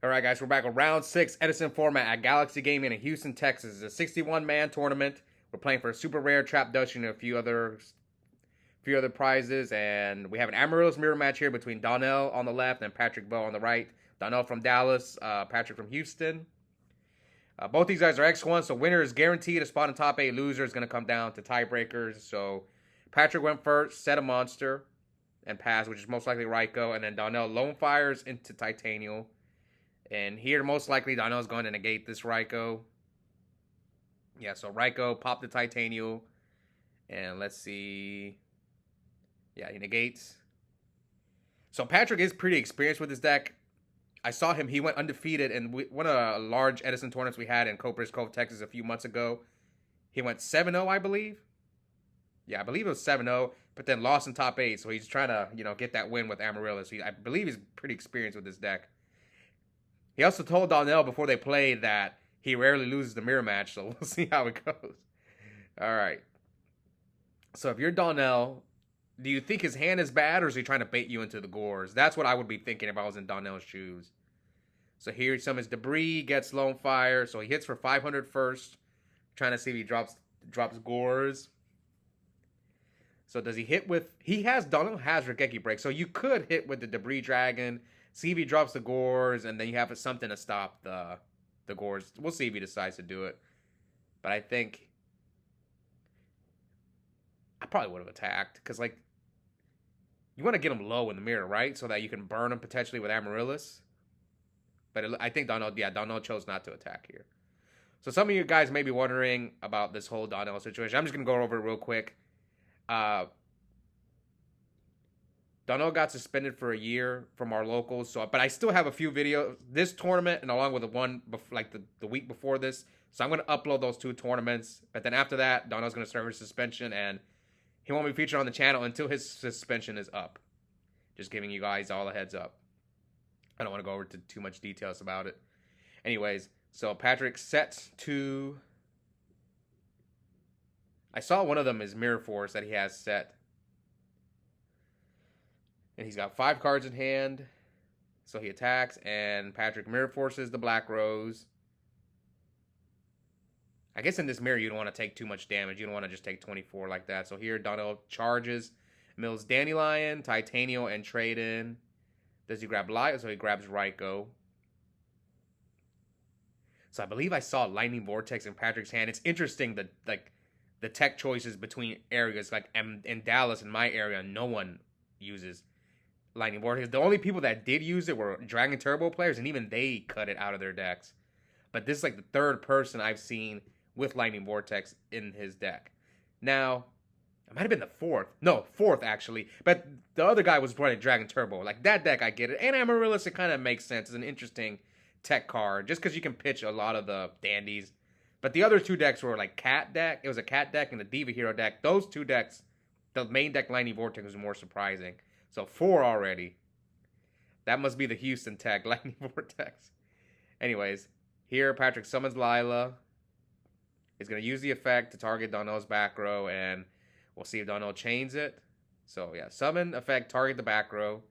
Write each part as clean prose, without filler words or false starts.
All right, guys, we're back with round 6 Edison format at Galaxy Gaming in Houston, Texas. It's a 61-man tournament. We're playing for a super rare trap dusting and a few other prizes, and we have an Amaryllis mirror match here between Donnell on the left and Patrick Bowe on the right. Donnell from Dallas, Patrick from Houston. Both these guys are X1, so winner is guaranteed a spot in top 8. Loser is going to come down to tiebreakers. So Patrick went first, set a monster, and passed, which is most likely Ryko, and then Donnell lone fires into Titanial. And here, most likely, Donnell's going to negate this Ryko. Yeah, so Ryko popped the Titanial. And let's see. Yeah, he negates. So Patrick is pretty experienced with his deck. I saw him. He went undefeated in one of the large Edison tournaments we had in Copper's Cove, Texas a few months ago. He went 7-0, I believe. Yeah, I believe it was 7-0, but then lost in top 8. So he's trying to, get that win with Amaryllis. I believe he's pretty experienced with this deck. He also told Donnell before they played that he rarely loses the mirror match, so we'll see how it goes. All right. So if you're Donnell, do you think his hand is bad, or is he trying to bait you into the gores? That's what I would be thinking if I was in Donnell's shoes. So here he summons Debris, gets Lone Fire, so he hits for 500 first, trying to see if he drops gores. So does he hit with... Donnell has Regeki Break, so you could hit with the Debris Dragon, see if he drops the gores, and then you have something to stop the gores. We'll see if he decides to do it. But I think I probably would have attacked, because, you want to get him low in the mirror, right? So that you can burn him potentially with Amaryllis. But I think Donnell chose not to attack here. So some of you guys may be wondering about this whole Donnell situation. I'm just going to go over it real quick. Donnell got suspended for a year from our locals, but I still have a few videos this tournament and along with the one the week before this. So I'm going to upload those 2 tournaments. But then after that, Donnell's going to serve his suspension, and he won't be featured on the channel until his suspension is up. Just giving you guys all a heads up. I don't want to go over to too much details about it. Anyways, so Patrick sets to... I saw one of them is Mirror Force that he has set. And he's got 5 cards in hand. So he attacks, and Patrick Mirror Forces the Black Rose. I guess in this mirror, you don't want to take too much damage. You don't want to just take 24 like that. So here, Donnell charges, mills Dandelion, Titanial, and trade in. Does he grab Light? So he grabs Ryko. So I believe I saw Lightning Vortex in Patrick's hand. It's interesting that, the tech choices between areas. In Dallas, in my area, no one uses Lightning Vortex. The only people that did use it were Dragon Turbo players, and even they cut it out of their decks. But this is the 3rd person I've seen with Lightning Vortex in his deck. Now, it might have been the 4th. No, 4th, actually. But the other guy was running Dragon Turbo. That deck, I get it. And Amaryllis, it kind of makes sense. It's an interesting tech card, just because you can pitch a lot of the dandies. But the other 2 decks were Cat deck. It was a Cat deck and a Diva Hero deck. Those 2 decks, the main deck Lightning Vortex was more surprising. So 4 already. That must be the Houston tech, Lightning Vortex. Anyways, here Patrick summons Lila. He's going to use the effect to target Donnell's back row, and we'll see if Donnell chains it. So, yeah, summon, effect, target the back row.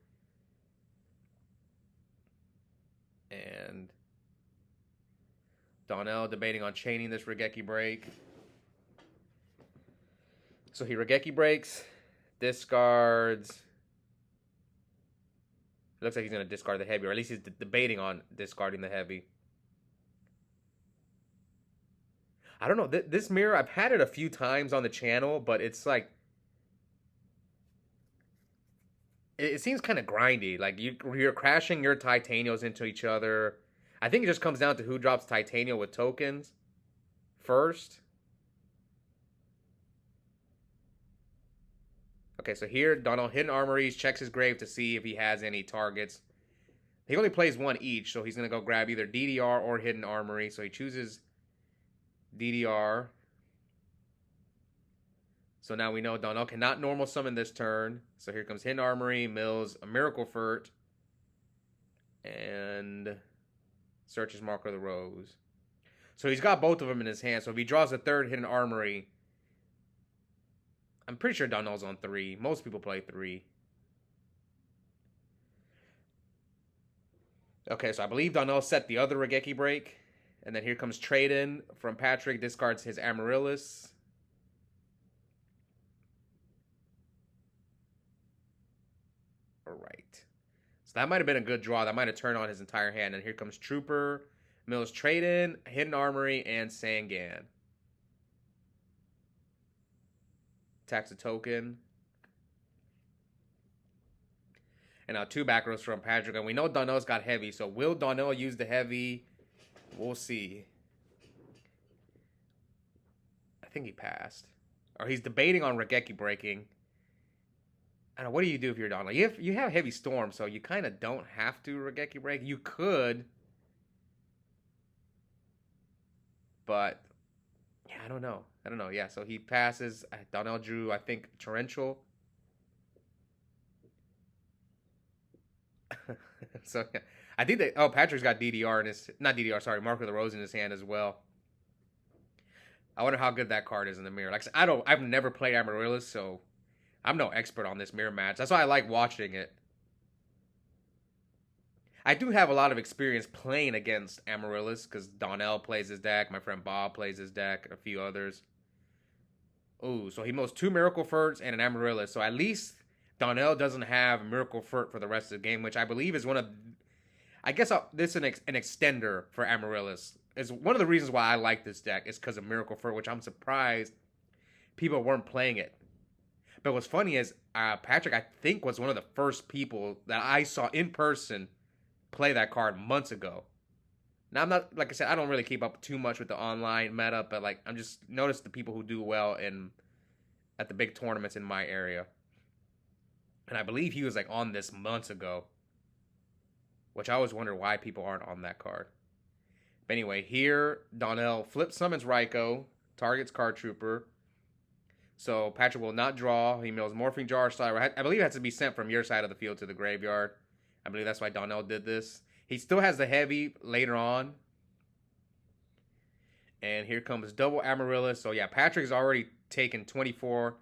And Donnell debating on chaining this Regeki Break. So he Regeki Breaks, discards. It looks like he's going to discard the heavy, or at least he's debating on discarding the heavy. I don't know. This mirror, I've had it a few times on the channel, but it's it seems kind of grindy. You're crashing your Titanials into each other. I think it just comes down to who drops Titanial with tokens first. Okay, so here, Donnell Hidden Armories, checks his grave to see if he has any targets. He only plays 1 each, so he's going to go grab either DDR or Hidden Armory. So he chooses DDR. So now we know Donnell cannot normal summon this turn. So here comes Hidden Armory, mills a Miracle Furt, and searches Marker of the Rose. So he's got both of them in his hand. So if he draws a 3rd Hidden Armory, I'm pretty sure Donnell's on 3. Most people play 3. Okay, so I believe Donnell set the other Regeki break. And then here comes trade-in from Patrick. Discards his Amaryllis. All right. So that might have been a good draw. That might have turned on his entire hand. And here comes Trooper, Mills trade-in, Hidden Armory, and Sangan. Tax a token. And now 2 back rows from Patrick. And we know Donnell's got heavy. So will Donnell use the heavy? We'll see. I think he passed. Or he's debating on Regeki breaking. I don't know, what do you do if you're Donnell? You have heavy storm, so you kind of don't have to Regeki break. You could. But, yeah, I don't know. Yeah, so he passes. Donnell drew, I think, Torrential. So, yeah. I think that, Patrick's got DDR in his, not DDR, sorry, Mark of the Rose in his hand as well. I wonder how good that card is in the mirror. Like I said, I've never played Amaryllis, so I'm no expert on this mirror match. That's why I like watching it. I do have a lot of experience playing against Amaryllis because Donnell plays his deck, my friend Bob plays his deck, a few others. Ooh, so he mills 2 Miracle Ferts and an Amaryllis. So at least Donnell doesn't have Miracle Fert for the rest of the game, which I believe is one of... I guess this is an extender for Amaryllis. Is one of the reasons why I like this deck is because of Miracle Fert, which I'm surprised people weren't playing it. But what's funny is Patrick, I think, was one of the first people that I saw in person play that card months ago. Now, I'm not, like I said, I don't really keep up too much with the online meta, but like I'm just noticed the people who do well at the big tournaments in my area. And I believe he was like on this months ago, which I always wonder why people aren't on that card. But anyway, here Donnell flip summons Raikou, targets Card Trooper. So Patrick will not draw. He mills Morphing Jar Style. I believe it has to be sent from your side of the field to the graveyard. I believe that's why Donnell did this. He still has the heavy later on. And here comes double Amaryllis. So yeah, Patrick's already taken 24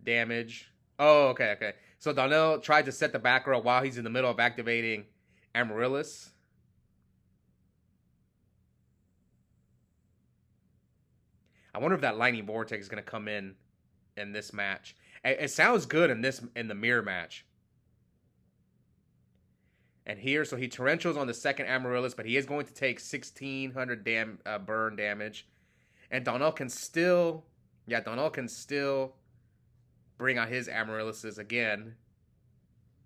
damage. Oh, okay. So Donnell tried to set the back row while he's in the middle of activating Amaryllis. I wonder if that Lightning Vortex is going to come in this match. It sounds good in the mirror match. And here, so he torrentials on the second Amaryllis, but he is going to take 1,600 burn damage. And Donnell can still bring out his Amaryllises again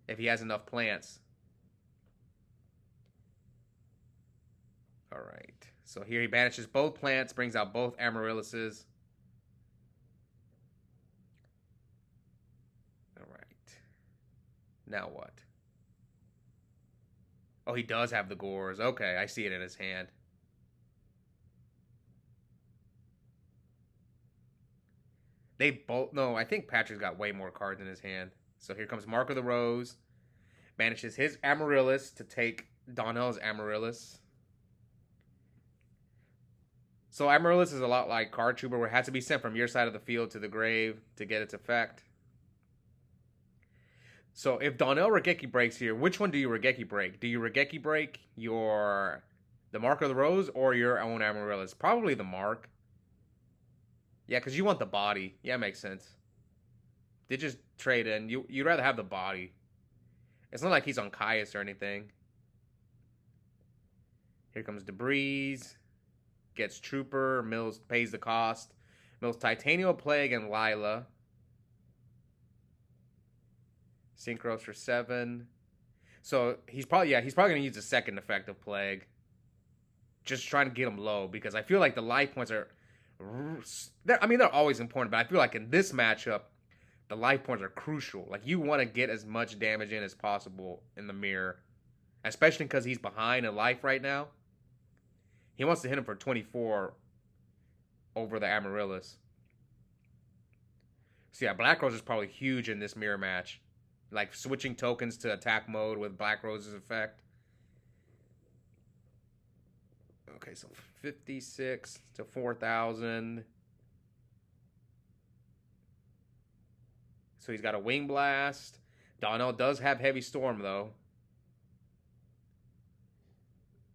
if he has enough plants. All right. So here he banishes both plants, brings out both Amaryllises. All right. Now what? Oh, he does have the Gores. Okay, I see it in his hand. They both... No, I think Patrick's got way more cards in his hand. So here comes Mark of the Rose. Banishes his Amaryllis to take Donnell's Amaryllis. So Amaryllis is a lot like Card Trooper, where it has to be sent from your side of the field to the grave to get its effect. So if Donnell Regeki breaks here, which one do you Regeki break? Do you Regeki break the Mark of the Rose or your own Amaryllis? Probably the Mark. Yeah, because you want the body. Yeah, makes sense. They just trade in. You'd rather have the body. It's not like he's on Caius or anything. Here comes Debris. Gets Trooper. Mills pays the cost. Mills Titanial Plague and Lila. Synchros for 7. So he's probably going to use the second effect of Plague. Just trying to get him low because I feel like the life points are... they're always important, but I feel like in this matchup, the life points are crucial. Like, you want to get as much damage in as possible in the mirror. Especially because he's behind in life right now. He wants to hit him for 24 over the Amaryllis. So yeah, Black Rose is probably huge in this mirror match. Like, switching tokens to attack mode with Black Rose's effect. Okay, so 56 to 4,000. So he's got a Wing Blast. Donnell does have Heavy Storm, though.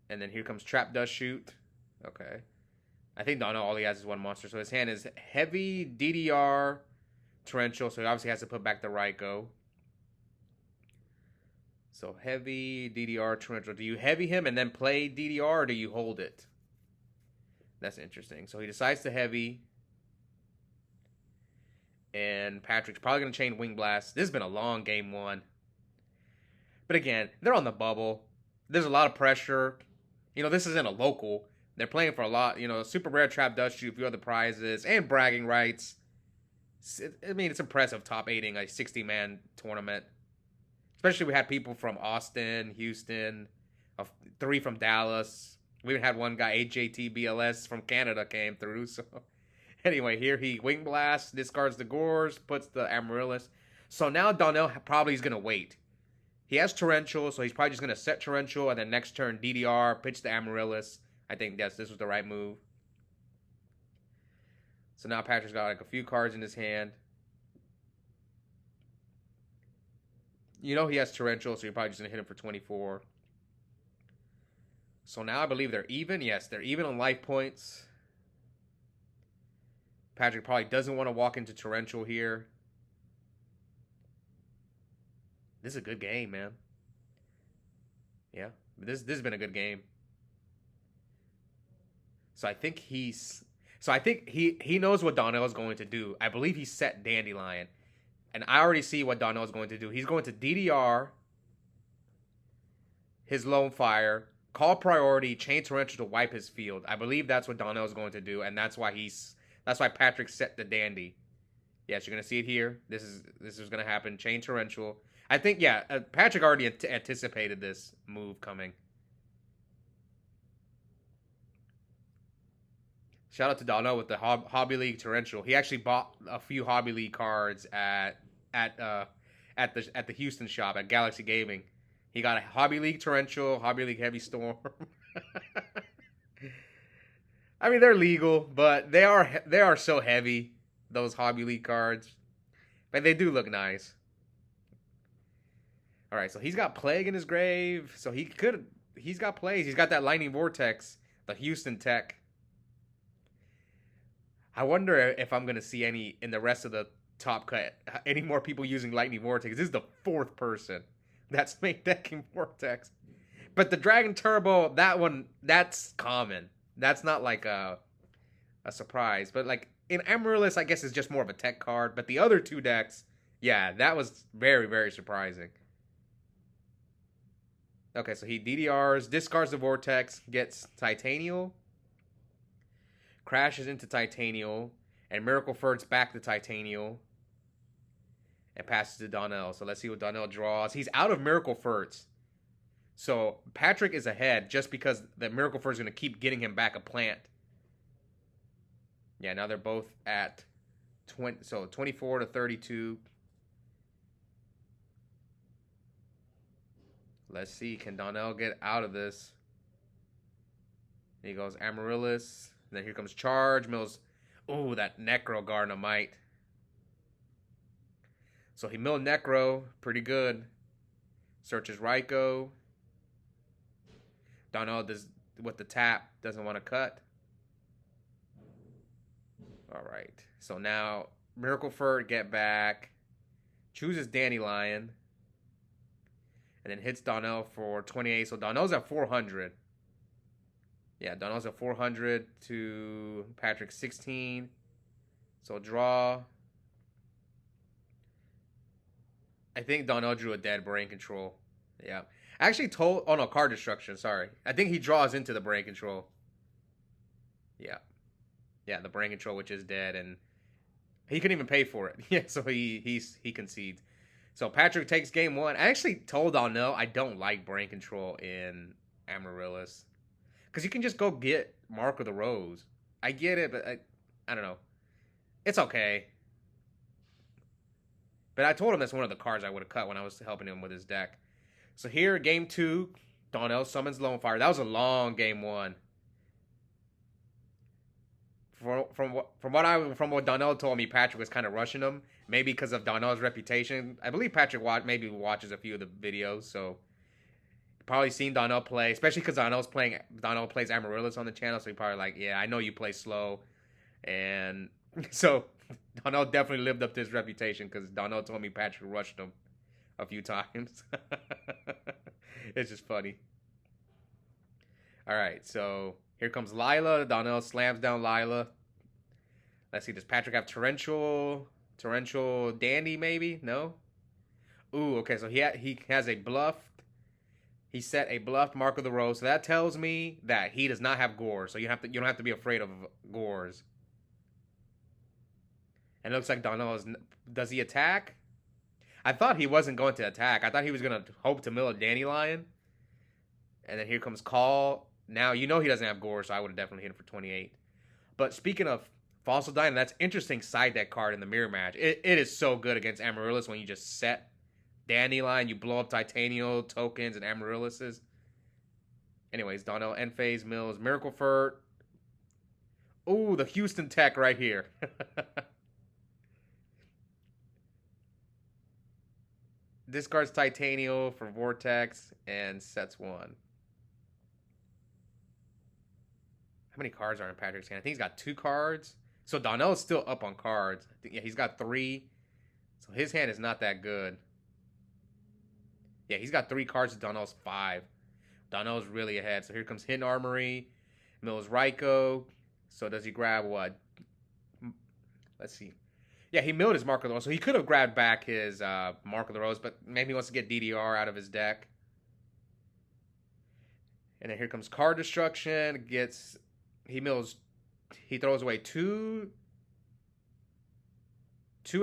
And then here comes Trap Dust Shoot. Okay. I think Donnell all he has is one monster. So his hand is Heavy, DDR, Torrential. So he obviously has to put back the Raikou. So Heavy, DDR, Torrential. Do you Heavy him and then play DDR, or do you hold it? That's interesting. So he decides to Heavy. And Patrick's probably going to chain Wing Blast. This has been a long game one. But again, they're on the bubble. There's a lot of pressure. You know, this isn't a local. They're playing for a lot, you know, super rare Trap Dust Shoot, a few other prizes, and bragging rights. I mean, it's impressive top 8ing a 60-man tournament. Especially we had people from Austin, Houston, 3 from Dallas. We even had one guy, AJT BLS from Canada came through. So anyway, here he Wing Blasts, discards the Gores, puts the Amaryllis. So now Donnell probably is going to wait. He has Torrential, so he's probably just going to set Torrential, and then next turn DDR, pitch the Amaryllis. I think this was the right move. So now Patrick's got like a few cards in his hand. You know he has Torrential, so you're probably just going to hit him for 24. So now I believe they're even. Yes, they're even on life points. Patrick probably doesn't want to walk into Torrential here. This is a good game, man. Yeah, this has been a good game. So I think he knows what Donnell is going to do. I believe he set Dandelion. And I already see what Donnell is going to do. He's going to DDR his Lone Fire, call priority, chain Torrential to wipe his field. I believe that's what Donnell is going to do, and that's why Patrick set the Dandy. Yes, you're gonna see it here. This is gonna happen. Chain Torrential. I think Patrick already anticipated this move coming. Shout out to Donnell with the Hobby League Torrential. He actually bought a few Hobby League cards at the Houston shop at Galaxy Gaming. He got a Hobby League Torrential, Hobby League Heavy Storm. I mean, they're legal, but they are so heavy, those Hobby League cards. But they do look nice. All right, so he's got Plague in his grave. So he's got plays. He's got that Lightning Vortex, the Houston Tech. I wonder if I'm going to see any in the rest of the top cut, any more people using Lightning Vortex. This is the 4th person that's made decking Vortex. But the Dragon Turbo, that's common. That's not like a surprise. But like in Amaryllis, I guess it's just more of a tech card. But the other 2 decks, yeah, that was very, very surprising. Okay, so he DDRs, discards the Vortex, gets Titanial, crashes into Titanial, and Miracle Fert's back to Titanial, and passes to Donnell. So let's see what Donnell draws. He's out of Miracle Fert's. So Patrick is ahead just because the Miracle Fert's going to keep getting him back a plant. Yeah, now they're both at 24 to 32. Let's see, can Donnell get out of this? Here he goes, Amaryllis. And then here comes Charge. Mills. Ooh, that Necro Garnemite. So he milled Necro. Pretty good. Searches Raikou. Donnell does with the tap. Doesn't want to cut. All right. So now Miracle Fert get back. Chooses Dandelion. And then hits Donnell for 28. So Donnell's at 400. Yeah, Donnell's at 400 to Patrick 16. So draw. I think Donnell drew a dead Brain Control. Yeah. I actually told... Oh, no, card destruction. Sorry. I think he draws into the Brain Control. Yeah. Yeah, the Brain Control, which is dead. And he couldn't even pay for it. Yeah, so he concedes. So Patrick takes game 1. I actually told Donnell I don't like Brain Control in Amaryllis. Because you can just go get Mark of the Rose. I get it, but I don't know. It's okay. But I told him that's one of the cards I would have cut when I was helping him with his deck. So here, game 2, Donnell summons Lone Fire. That was a long game 1. From what Donnell told me, Patrick was kind of rushing him. Maybe because of Donnell's reputation. I believe Patrick maybe watches a few of the videos, so Probably seen Donnell play, especially because Donnell plays Amaryllis on the channel, so he probably like, yeah, I know you play slow, and so Donnell definitely lived up to his reputation because Donnell told me Patrick rushed him a few times. It's just funny. All right, so here comes Lila. Donnell slams down Lila. Let's see, does Patrick have Torrential Dandy maybe? No? Ooh, okay, so he has a bluff. He set a bluffed Mark of the Rose, so that tells me that he does not have Gores. So you don't have to be afraid of Gores. And it looks like Donnell is. Does he attack? I thought he wasn't going to attack. I thought he was going to hope to mill a Dandelion. And then here comes Call. Now you know he doesn't have Gores, so I would have definitely hit him for 28. But speaking of Fossil Dyna, that's interesting side deck card in the mirror match. It is so good against Amaryllis when you just set Dandelion, you blow up Titanial, tokens, and Amaryllises. Anyways, Donnell end phase mills Miracle Furt. Ooh, the Houston Tech right here. Discards Titanial for Vortex and sets one. How many cards are in Patrick's hand? I think he's got 2 cards. So Donnell is still up on cards. Yeah, he's got 3. So his hand is not that good. Yeah, he's got 3 cards. Donnell's 5. Donnell's really ahead. So here comes Hidden Armory. Mills Ryko. So does he grab what? Let's see. Yeah, he milled his Mark of the Rose. So he could have grabbed back his Mark of the Rose, but maybe he wants to get DDR out of his deck. And then here comes Card Destruction. He throws away 2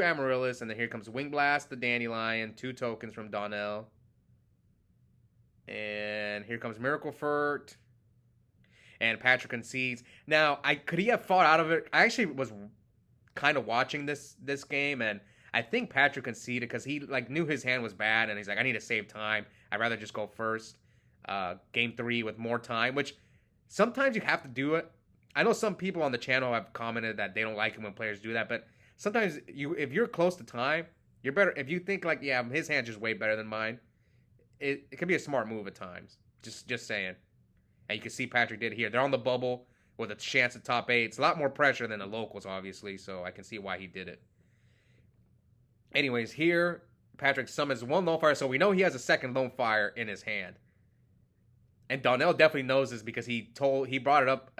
Amaryllis, and then here comes Wing Blast, the Dandelion, 2 tokens from Donnell. And here comes Miracle Furt. And Patrick concedes. Now, could he have fought out of it? I actually was kind of watching this game, and I think Patrick conceded because he knew his hand was bad, and he's like, I need to save time. I'd rather just go first. Game 3 with more time, which sometimes you have to do it. I know some people on the channel have commented that they don't like it when players do that, but sometimes if you're close to time, you're better. If you think like, yeah, his hand's just way better than mine, it can be a smart move at times. Just saying. And you can see Patrick did here. They're on the bubble with a chance at top 8. It's a lot more pressure than the locals, obviously, so I can see why he did it. Anyways, here, Patrick summons 1 Lone Fire, so we know he has a second Lone Fire in his hand. And Donnell definitely knows this because he brought it up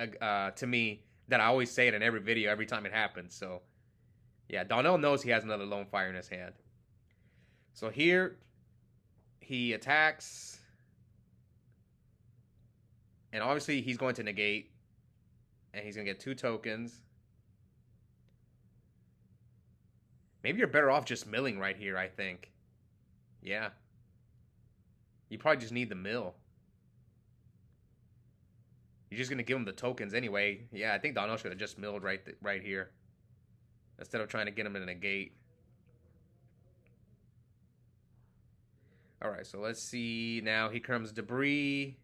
to me that I always say it in every video every time it happens. So, yeah, Donnell knows he has another Lone Fire in his hand. So here, he attacks. And obviously, he's going to negate. And he's going to get 2 tokens. Maybe you're better off just milling right here, I think. Yeah. You probably just need the mill. You're just going to give him the tokens anyway. Yeah, I think Donnell should have just milled right here. Instead of trying to get him in a gate. Alright, so let's see. Now here comes Debris.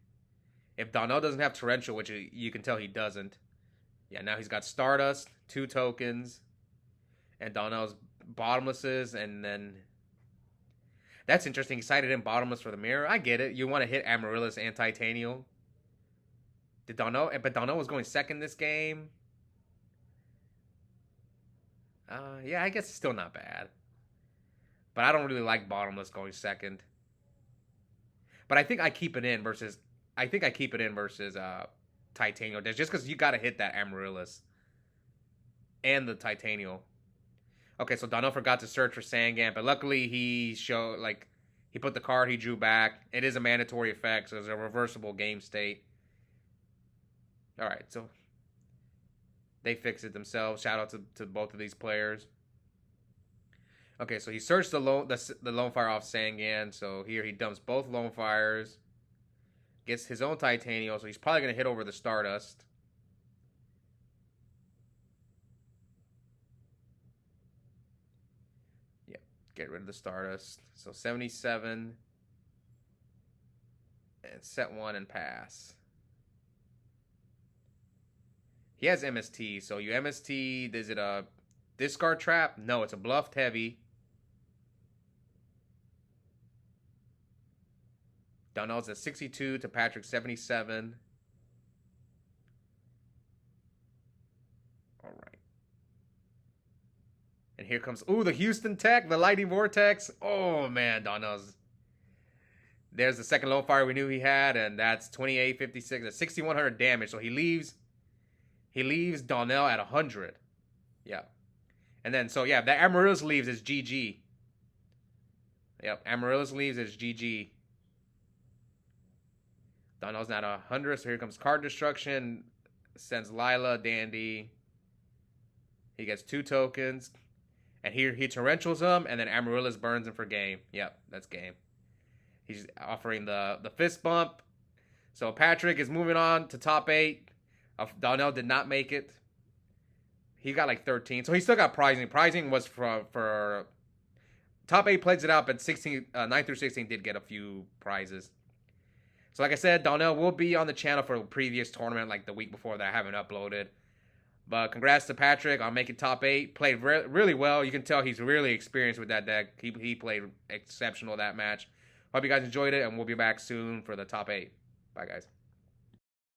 If Donnell doesn't have Torrential, which you can tell he doesn't. Yeah, now he's got Stardust, 2 tokens. And Donnell's Bottomlesses, and then... That's interesting. He cited in Bottomless for the mirror. I get it. You want to hit Amaryllis and Titanial. But Donnell was going second this game. Yeah, I guess it's still not bad. But I don't really like Bottomless going second. But I think I keep it in versus Titanial. Just because you got to hit that Amaryllis and the Titanial. Okay, so Donnell forgot to search for Sangam, but luckily he put the card he drew back. It is a mandatory effect, so it's a reversible game state. All right, so they fixed it themselves. Shout out to both of these players. Okay, so he searched the Lone Fire off Sangan. So here he dumps both Lone Fires. Gets his own Titanial, so he's probably going to hit over the Stardust. Yep, get rid of the Stardust. So 77. And set 1 and pass. He has MST, so you MST, is it a discard trap? No, it's a bluffed heavy. Donnell's at 62 to Patrick 77. All right. And here comes, the Houston Tech, the Lightning Vortex. Oh, man, Donnell's. There's the second low fire we knew he had, and that's 2856. That's 6,100 damage. So he leaves Donnell at 100. Yeah. And then, so yeah, that Amaryllis leaves is GG. Yep, Amaryllis leaves is GG. Donnell's not 100, so here comes card destruction. Sends Lila, Dandy. He gets 2 tokens. And here he torrentials him, and then Amaryllis burns him for game. Yep, that's game. He's offering the fist bump. So Patrick is moving on to top 8. Donnell did not make it. He got like 13. So he still got prizing. Prizing was for top 8 plays it out, but 9 through 16 did get a few prizes. So like I said, Donnell will be on the channel for a previous tournament like the week before that I haven't uploaded. But congrats to Patrick on making top 8. Played really well. You can tell he's really experienced with that deck. He played exceptional that match. Hope you guys enjoyed it, and we'll be back soon for the top 8. Bye, guys.